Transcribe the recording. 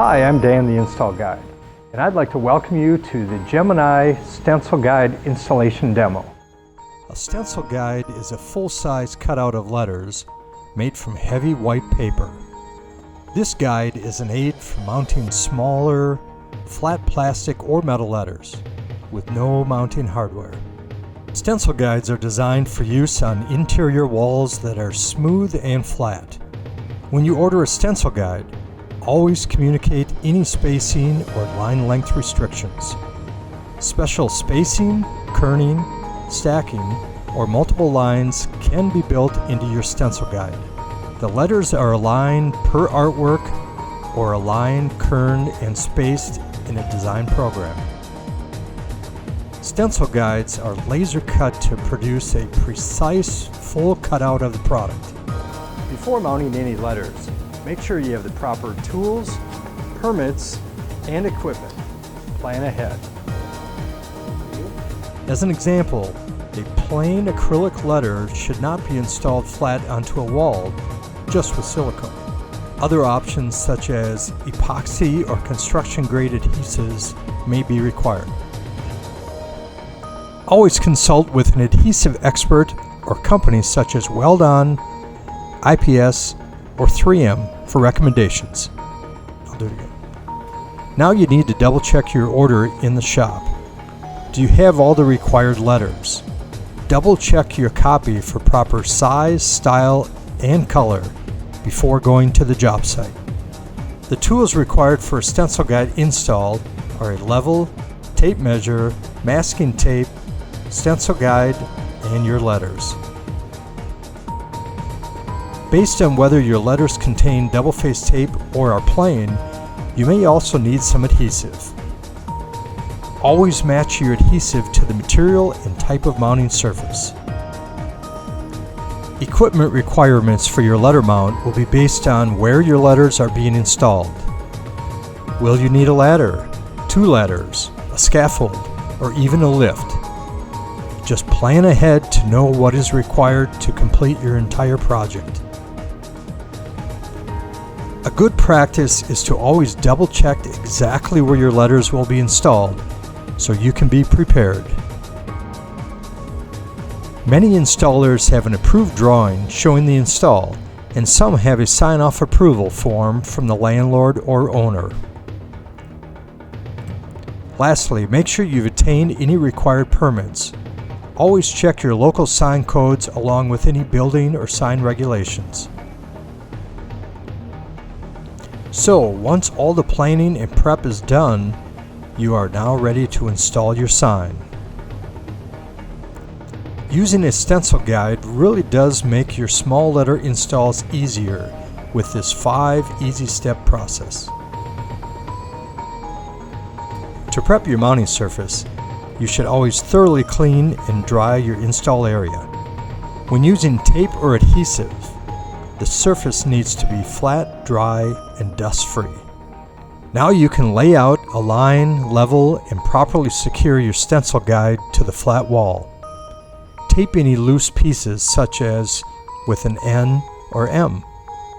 Hi, I'm Dan, the Install Guide, and I'd like to welcome you to the Gemini Stencil Guide installation demo. A stencil guide is a full-size cutout of letters made from heavy white paper. This guide is an aid for mounting smaller, flat plastic or metal letters with no mounting hardware. Stencil guides are designed for use on interior walls that are smooth and flat. When you order a stencil guide, always communicate any spacing or line length restrictions. Special spacing, kerning, stacking, or multiple lines can be built into your stencil guide. The letters are aligned per artwork or aligned, kerned, and spaced in a design program. Stencil guides are laser cut to produce a precise full cutout of the product. Before mounting any letters, make sure you have the proper tools, permits, and equipment. Plan ahead. As an example, a plain acrylic letter should not be installed flat onto a wall, just with silicone. Other options such as epoxy or construction-grade adhesives may be required. Always consult with an adhesive expert or companies such as Weld-On, IPS, or 3M for recommendations. I'll do it again. Now you need to double check your order in the shop. Do you have all the required letters? Double check your copy for proper size, style, and color before going to the job site. The tools required for a stencil guide install are a level, tape measure, masking tape, stencil guide, and your letters. Based on whether your letters contain double-faced tape or are plain, you may also need some adhesive. Always match your adhesive to the material and type of mounting surface. Equipment requirements for your letter mount will be based on where your letters are being installed. Will you need a ladder, 2 ladders, a scaffold, or even a lift? Just plan ahead to know what is required to complete your entire project. A good practice is to always double check exactly where your letters will be installed so you can be prepared. Many installers have an approved drawing showing the install, and some have a sign-off approval form from the landlord or owner. Lastly, make sure you've attained any required permits. Always check your local sign codes along with any building or sign regulations. So, once all the planning and prep is done, you are now ready to install your sign. Using a stencil guide really does make your small letter installs easier with this 5 easy-step process. To prep your mounting surface, you should always thoroughly clean and dry your install area. When using tape or adhesive, the surface needs to be flat, dry, and dust-free. Now you can lay out, align, level, and properly secure your stencil guide to the flat wall. Tape any loose pieces such as with an N or M.